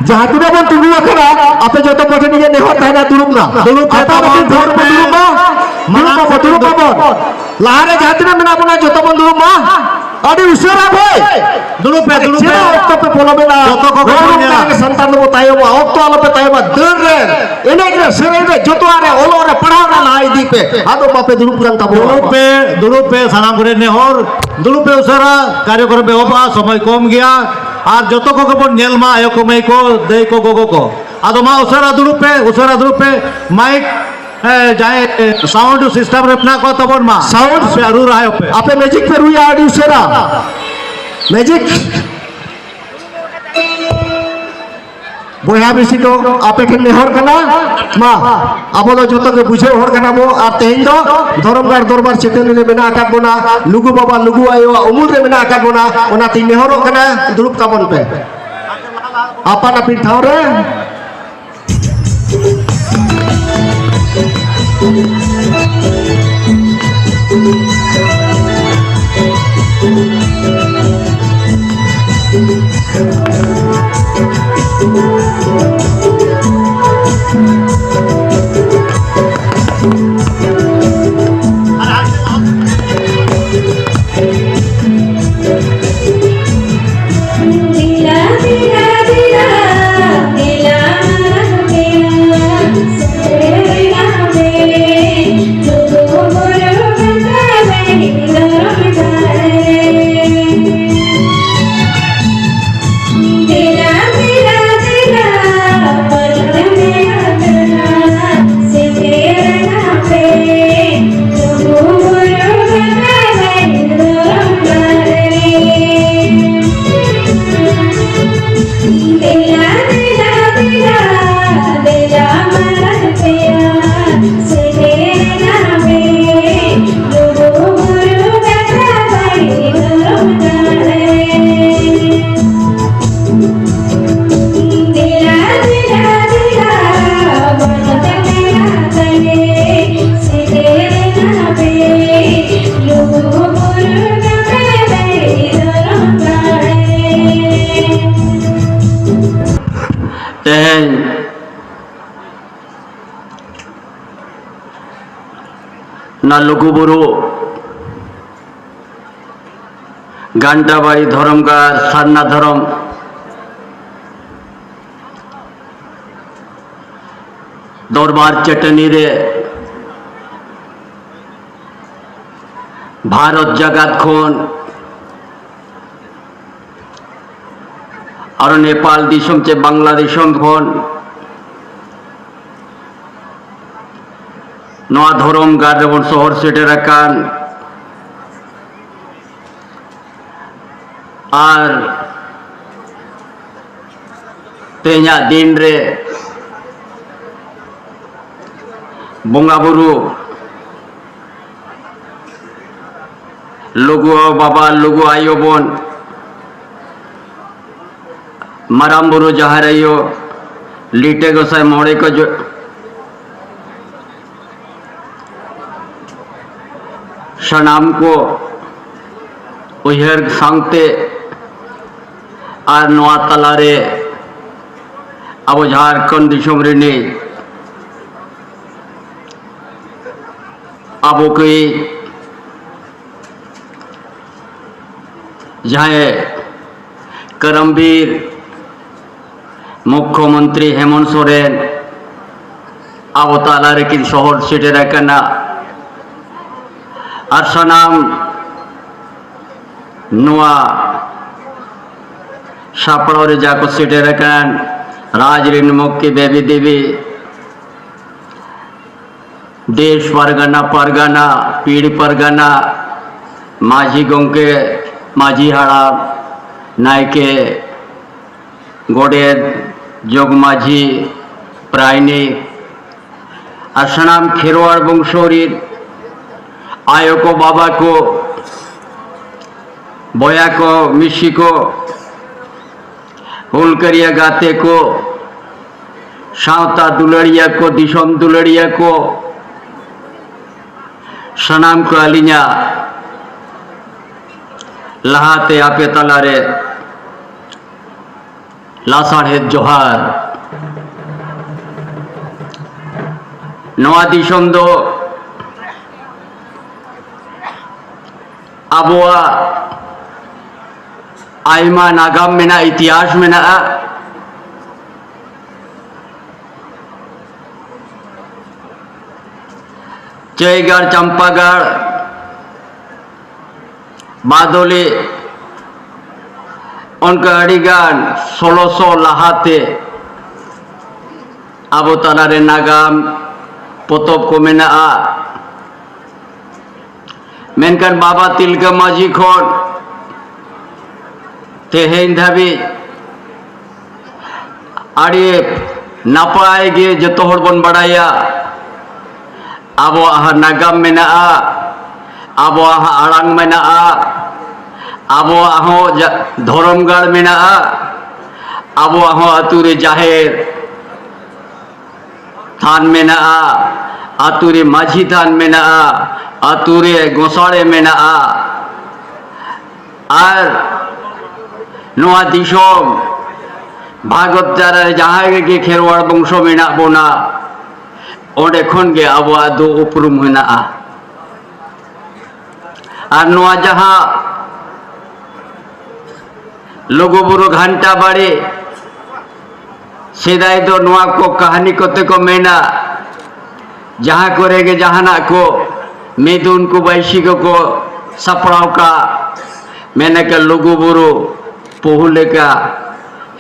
जहाँ तीन बन तुलू अखरा आपे जो तो कोठे निजे नेहर थाना दुरुप ना दुरुप था भोर पे दुरुप ना दुरुप बन लारे जहाँ तीन मेना बना जो तो बन दुरुप ना अड़ी उसेरा भाई दुरुप ऑक्टो पे पोलो बेना जो तो कोठे संतान वो तायो वो ऑक्टो वाला पे तायो वो दर रे इन्हें के सेरे रे जो तो आ रहे ओलो रे पढ़ाओ ना लाई दी पे आदो बापे दुरुप रंग का दुरुप पे सानाम करे नेहर दुरुप पे उसेरा कार्यक्रम पे होबा समय कम गया আর যত को बन नेल मा आयो को मई को दे को गोगो को आदो मा उसरा दुरुप पे माइक जाए साउंड सिस्टम रे अपना को तबन मा साउंड पे अरु रहा पे आपे मैजिक पे रुया आडी उसरा मैजिक बोया बेसी तो आपे के नेहर कना मा आबो जो तो के बुझे हर कना मो आ तेन दो धर्मगार दरबार चेतन रे बेना आकात बोना लुगु बाबा लुगु आयो उमुल रे बेना आकात बोना ओना ती नेहर कना दुरुप का बन पे आपा ना पिन ठाव रे ना लुगुबुरु घंटाबाड़ी धर्मगार सान्ना धर्म दरबार चटनी रे भारत जगत खन और नेपाल दिसम चे बांग्लादेश खन नवा धर्म गार रेबन शहर सेटेर आकान और तेजा दिन रे बंगा बुरु लुगु बाबा लुगु आयो बन माराम बुरु जहारायो लीटे गोसाई मोड़े को जो सनाम को उहर सांगते और नवा तलारे अब झारखंड दिसम रे अब कोई जहाँ करमबीर मुख्यमंत्री हेमंत सोरेन अब तालारे की शहर सेटेर आकाना और सनाम नवा सापड़ा जाको सेटेर आकान राजरीन मुक्ति बेबी देवी देश परगना परगना पीड़ परगना माझी गंके माझी हाड़ाम नायके गोडेर जोग माझी प्रायनिक और सनाम खेरवाड़ बंशोरीर आयो को बाबा को बोया को मिशी को हुलकरिया गाते को सावता दुलड़िया को दिसम दुलड़िया को सनाम को अलिया लहाते आपे तलारे लासाढ़े जोहार नवा दिसम दो आबोआ आयमा नागाम मेना इतिहास मेना जयगढ़ चंपागढ़ बादोली उनका अड़ीगान 1600 लहाते आबो तालारे नागाम पोतोब को मेना मेनकान बाबा तिलका माझी खोन तेहेन धाबी आड़ी नापाय गे जतो हर बन बड़ाया आबो आहा नागाम मेना आबो आहा आड़ांग मेना आबो आहो धरमगढ़ मेना आबो आहो अतुरे जाहेर थान मेना अतुरे माझी थान मेना अतुरे गोसाड़े मेना और नोआ दिसोम भागवत जारा जहाँ के खेरवाड़ बंशो मेना बोना ओंडे खन गे आबोआ दो उपरुम मेना और नोआ जहाँ लघुबुरु घंटा बाड़ी सेदाई दो नोआ को कहानी कोते को मेना जहाँ करेगे जहाना को मेदुन को बैशी को सपड़ाव का मैंने के लघुबुरु पहुले का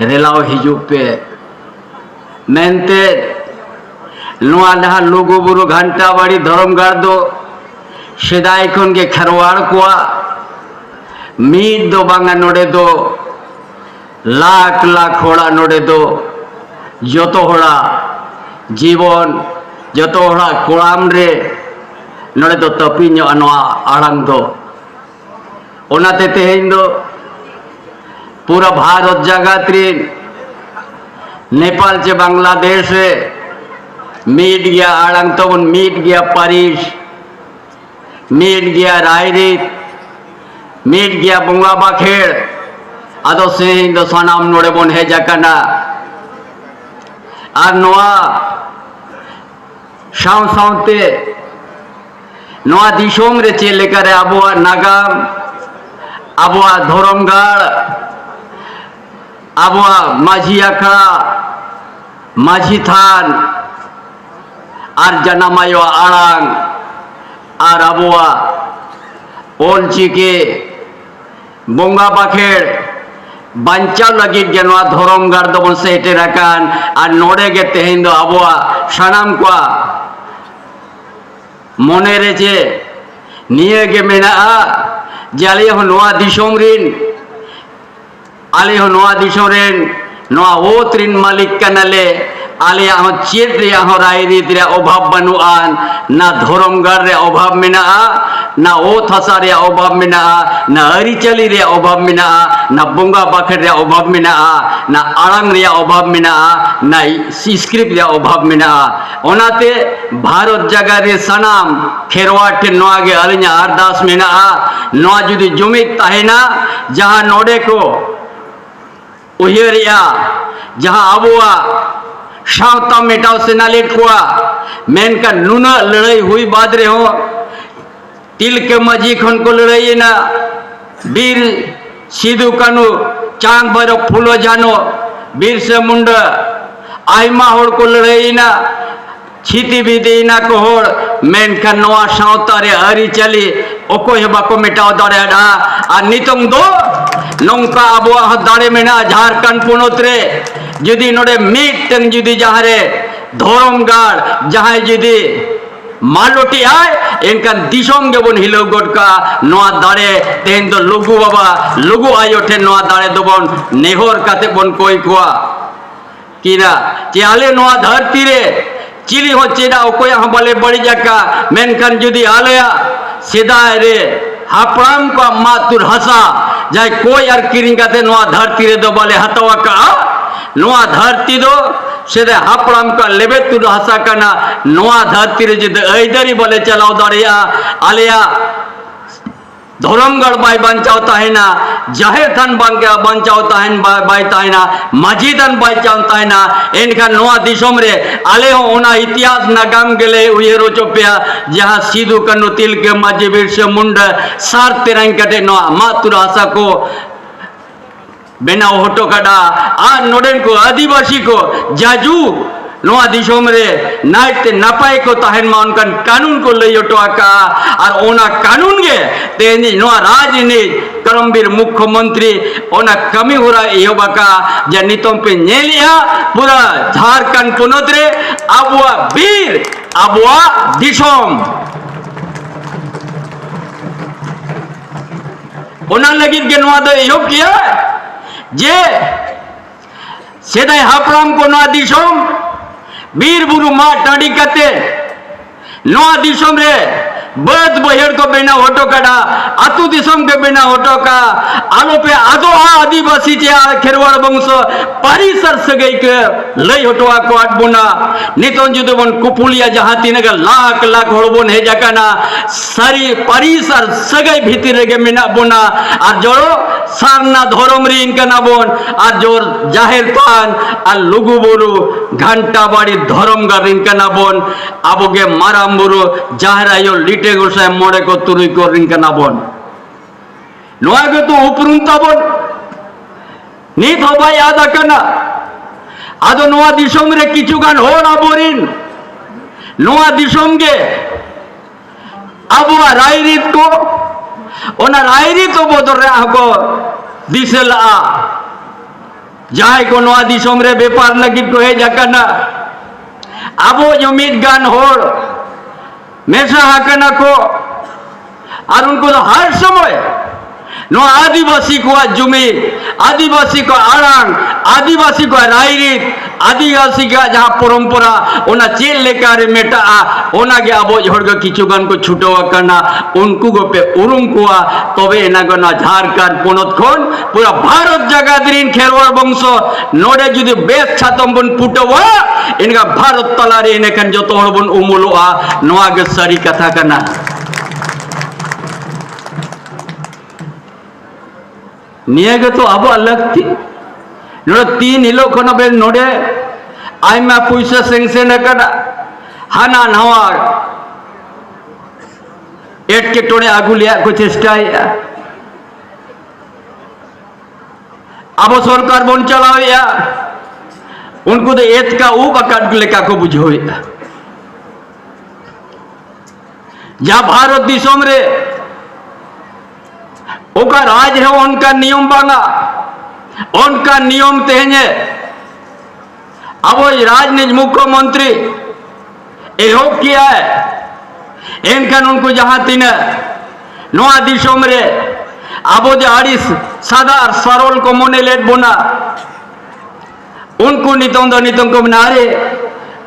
रेलाव हिजुक पे मेनते नोआ जहाँ लघुबुरु घंटा बाड़ी धरमगढ़ दो सेदाई खन के खरवाड़ को मीट दो बांगा नोड़े दो लाख लाख होड़ा नोड़े दो जतो होड़ा जीवन जतो होड़ा कोड़ाम रे नोड़े दो तपी नो नोआ आड़ांग दो ओनाते तेहेन दो पूरा भारत जगत रे नेपाल चे बांग्लादेश रे मीट गया आड़ांग तो उन मीट गया पारिस मीट गया रायरीत मीट गया बुंगा बाखेड़ आदो से दो सनाम नोड़े बोन है जाकना और नोआ शाम शामते नोआ दिशोम रे चेले करे आबोआ नागाम आबोआ धरमगढ़ आबोआ माझी अखड़ा माझी थान और जनामायो आड़ांग और आबोआ ओलचिके बोंगा बाखेड़ बांचा लगी जनवा धरमगढ़ दो सेटेराकान और नोड़े गे तेहेन दो आबोआ सनाम को मने रेचे निये गे मेना जाले हो नोआ दिसोम रिन आले हो नोआ दिसोम रिन नोआ ओत रिन मालिक कनाले आले हो चेत रे हो रायरीत रे अभाव बनुआन ना धरमगढ़ रे अभाव मेना ना ओत हसा रे अभाव मेना ना अरिचली रे अभाव मेना ना बोंगा बाखेड़ रे अभाव मेना ना आड़ांग रे अभाव मेना ना स्क्रिप्ट रे अभाव मेना ओनाते भारत जगह रे सनाम खेरवाड़ ठे नोआ गे अलिना अरदास मेना नोआ जुदी जुमिद ताहेना जहाँ नोड़े को उहिरिया जहाँ आबोआ सावता मेटाव से नालेट कुआ मेनका नुना लड़ाई हुई बाद रे हो तिलके माझी खन को लड़ाई ना वीर सिदु कानू चांद भैरव फूलो जानो वीर से मुंडा आयमा होड़ को लड़ाई ना छिती बिदी ना को होड़ मेनका नोआ सावता रे हरी चली ओको हे बाको मेटाव दाड़े आ नितंग दो नौका आबोआ दाड़े मेना झारखंड पुनोत रे जुदी नोड़े मीटन जुदी जहाँ रे धरमगढ़ जहाँ जुदी मालोटी आए इनका दिसोम गे बन हिलो गोट का नोआ दाड़े तेन दो लुगु बाबा लुगु आयो ठे नोआ दाड़े दो बन नेहोर काते बन कोई कुआ कीना चाले नोआ धरती रे चिली हो चेदा ओको यहाँ बोले बड़ी जका मेनकन जुदी आलया सिदाय रे हापड़ाम को मातुर हसा जाए कोई यार किरिंग काते नोआ धरती रे दो बोले हतवा का नोआ धरती दो सेदे हापड़ाम का लेबे तु हसा कना नोआ धरती रे जिद ऐदरी बोले चलाओ दरिया आलिया धरमगढ़ बाय बांचाव ताहेना जाहिर थान बांचाव ताहेन बाय ताहेना माझी थान बांचाव ताहेना एनखान नोआ दिसोम रे आले हो ओना इतिहास नागाम गेले उयेरो चोपिया जहां सिदु कान्हू तिलके माझी बिरसा मुंडा सार तेराई कटे नोआ मातुर आशा को बेना होटो काडा आ नोडेन को आदिवासी को जाजू नोआ दिसोम रे नाइते नापाय को ताहेन मा उनकान कानून को लई ओटो आका और ओना कानून गे तेनी नोआ राजनी करमबीर मुख्यमंत्री ओना कमी होरा एहबाका जे नितम पे नेलिया पूरा झारखंड पुनत रे आबुआ बीर आबुआ दिसोम ओना लगी के नोआ दो एहो किया जे सेदाय हापराम को नोआ दिसोम बीर बुरु मा टाड़ी कते नोआ दिसोम रे बद बहेड़ को बेना होटो काडा आतु दिसोम के बेना होटो का आलो पे आदो आदिवासी चे खेरवाड़ वंश परिसर सगई के लई होटोआ को आटबोना नितों जुदे बन कुपुलिया जहां तीनगा लाख लाख होड़बोन हे जाकाना सारी परिसर सगई भीतर रे मेना बोना और जोड़ो सारना धरम री इनका नाबोन और जोर जाहिर थान और लुगु बुरु घंटा बाड़ी धरम गार इनका नाबोन आबोगे माराम बुरु जाहिर आयो लिटे गोसाय मोड़े को तुरुई को इनका नाबोन नोआ के तो उपरुन ताबोन नीत हो भाई याद आकना आदो नोआ दिसोम रे किचु गान हो ना बोरिन नोआ दिसोम गे आबुआ रायरीत को ओना रायरी तो बदल रे आको दिसला जाय को नोआ दिसोम रे व्यापार लगी को हे जाकना आबो जमीद गान होड़ मेसा हाकना को और उनको तो हर समय नो आदिवासी को जुमी आदिवासी को आड़ांग आदिवासी को रायरीत आदिवासी का जहाँ परंपरा ओना चेल लेकर मेटा ओना के आबो झड़गा किचुगान को छुटवा करना उनको को पे उरुम कुआ तबे ना गना झारखंड पोनत खोन पूरा भारत जगह दिन खेरवाड़ वंश नोडे जुदी बेस छातम बन पुटवा इनका भारत तलारे इनकन जो तो बन उमुलवा नोआ के सरी कथा करना नियगे तो अब अलग थी नोड़े 3 हिलो खन बे नोड़े आइमा पैसा सेंक्शन कदा हाना नवा एट के टोड़े आगु लिया को चेष्टा अब सरकार बन चलावे उनको तो एत का ऊ बकाट लेका को बुझो जा भारत दिसोम रे ओका राज है उनका नियम बांगा उनका नियम तेहने अब राजनीति मुख्यमंत्री एहो किया है इनकन उनको जहां तीन नोआ दिसोम रे अब जो आड़िस सादार सरल को मोने लेट बोना उनको नितों को नारे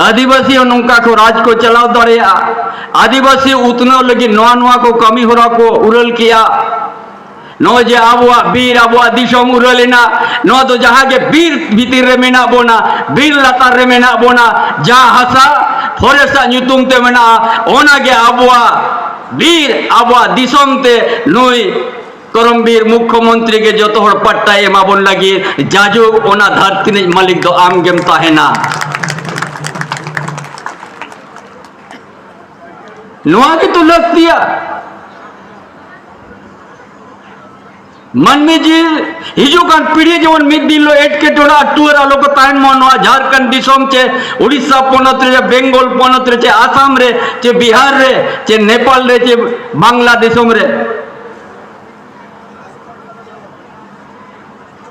आदिवासी नौका को राज को चलाव दौड़े आदिवासी उतना लगी नोआ नोआ को कमी हो रहा को उरल किया नो जे आबुआ बीर आबुआ दिसोम उरलेना नो तो जहां के बीर भीतर रे मेना बोना बीर लतार रे मेना बोना जहां हसा फॉरेस्ट नुतुम ते मेना ओना के आबुआ बीर आबुआ दिसोम ते नुई करमबीर मुख्यमंत्री के जो तो हर पट्टा एमा बोन लगी जाजू ओना धरती ने मालिक दो आम गेम ताहेना नोआ की तो लगतिया मन में जी हिजुकान पीढ़ी जवन मिद दिलो एट के टोड़ा टूर आलो को ताइन मन झारखंड दिसोम चे उड़ीसा पोनत रे बेंगल पोनत रे चे आसाम रे चे बिहार रे चे नेपाल रे चे बांग्लादेशोम रे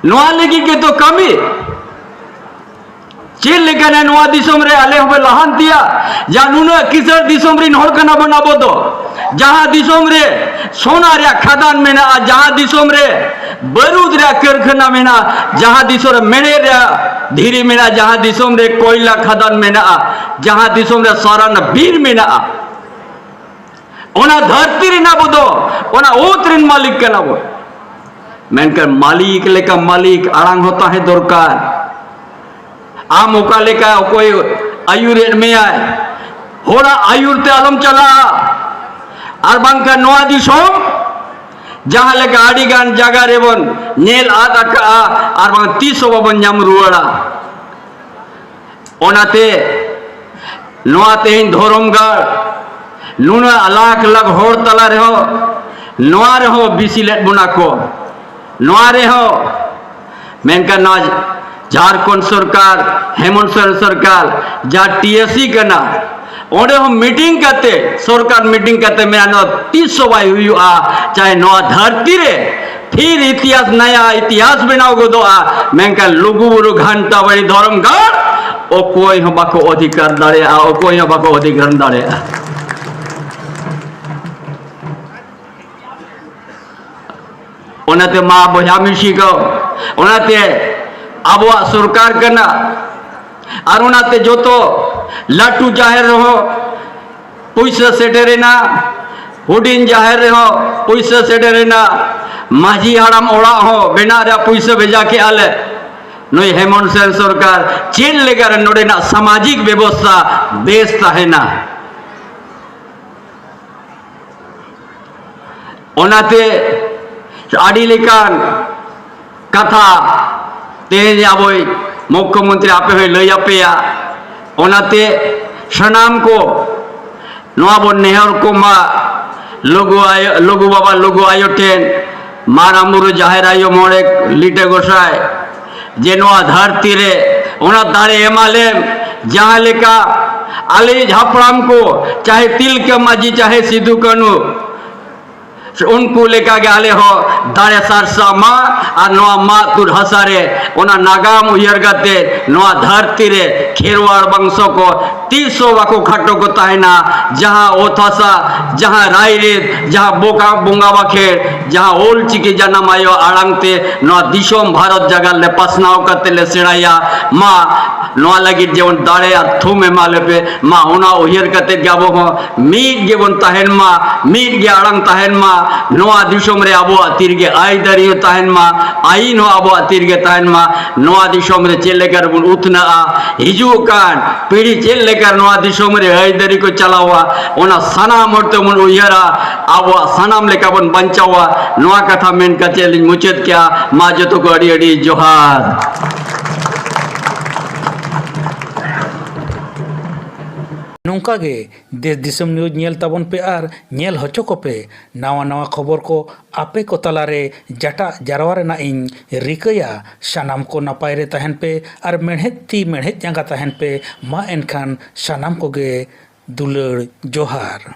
नोआ लगी के तो कमी चेल लेकर नोआ दिसोम रे आले होबे लहान दिया जानुन किसर दिसोम रे नहर कना बनाबो दो जहां दिसोम रे सोना रे खदान में ना जहां दिसोम रे बरूद रे कारखाना में ना जहां दिसोम रे मेणे रे धीरी में ना जहां दिसोम रे कोयला खदान में ना जहां दिसोम रे सारान बीर में ना ओना धरती रे ना बोदो ओना ओतरिन मालिक के ना बो मेनकर मालिक लेका मालिक आड़ांग होता है दरकार आम ओका लेका कोई आयुर में आए होड़ा आयुर ते आलम चला और बांका नोआ दिसोम जहाँ लेका आड़ी गान जगह रे बन नेल आद आका और बांग 300 बाबन जाम रुआड़ा ओनाते नोआते इन धोरमगार नुना लाख लाख होर तला रे हो नोआ रे हो बिसिलेट बुना को नोआ रे हो मेनका नाज झारखंड सरकार हेमंत सोरेन सरकार जहाँ टीएससी करना ओडे हम मीटिंग करते सरकार मीटिंग करते मेरा नो 300 बाई हुई चाहे नोआ धरती रे फिर इतिहास नया इतिहास बनाओ गो दो मेनका लुगु बुरु घंटा बड़ी धर्मगार ओ कोई हम बाको अधिकार दाड़े ओ कोई हम बाको अधिकार दाड़े ओनाते मा बोझा मिशी को ओनाते आबो सरकार करना और ओनाते जो तो लाटू जाहिर रहो पैसा सेटेरे ना हुडिन जाहिर रहो पैसा सेटेरे ना माझी हाड़ाम ओड़ा हो बेना रे पैसा भेजा के आले नई हेमंत सोरेन सरकार चेन लेकर नोडे ना सामाजिक व्यवस्था बेस ताहेना ओनाते आड़ी लेकान कथा तेज आबोई मुख्यमंत्री आपे हुई लई आपेया ओनाते सनाम को नवाबो नेहर को मा लघु बाबा लघु आयो टेन मारामुरु जाहिर आयो मोड़े लिटे गोसाय जे नवा धरती रे ओना दाड़े एमालेम जहाँ लेका आले झापड़ाम को चाहे तिल के माजी चाहे सिद्धू कनु उनको लेका गाले हो दाड़े सरसा मा और नवा मा तुर हसारे ओना नागाम उयर गते नवा धरती रे खेरवाड़ वंशो को 300 वाको खटो को ताहेना जहाँ ओथासा जहाँ रायरे जहाँ बोका बोंगा बाखेर जहाँ ओल चिकी जन्म आयो आड़ंगते नवा दिशोम भारत जगह ले पसनाव करते ले सेड़ाया मा नवा लगी जेवन दाड़े और थूमे माले पे मा ओना उयर गते गाबो हो मीट गेवन ताहेन मा मीट गे आड़ंग ताहेन मा नोआ दिशोम रे आबो तिरगे आई दरियो ताहेन मा आई नो आबो तिरगे ताहेन मा नोआ दिशोम रे चेल लेकर बुन उतना हिजू कान पीढ़ी चेल लेकर नोआ दिशोम रे आई दरी को चलावा ओना सनाम मरते मुन उयरा आबो सनाम लेका बन बंचावा नोआ कथा मेन का चेलिन मुचेत क्या मा जतो को अड़ी अड़ी जोहार नौका गे देश दिसम न्यूज नेल ताबन पे आर नेल हचो को पे नावा नावा खबर को आपे को तलारे जटा जारवारे ना इन रिकया सानाम को नपाय रे तहन पे आर मेढ़ेत ती मेढ़ेत जांगा तहन पे मा एनखान सानाम को गे दुलड़ जोहार।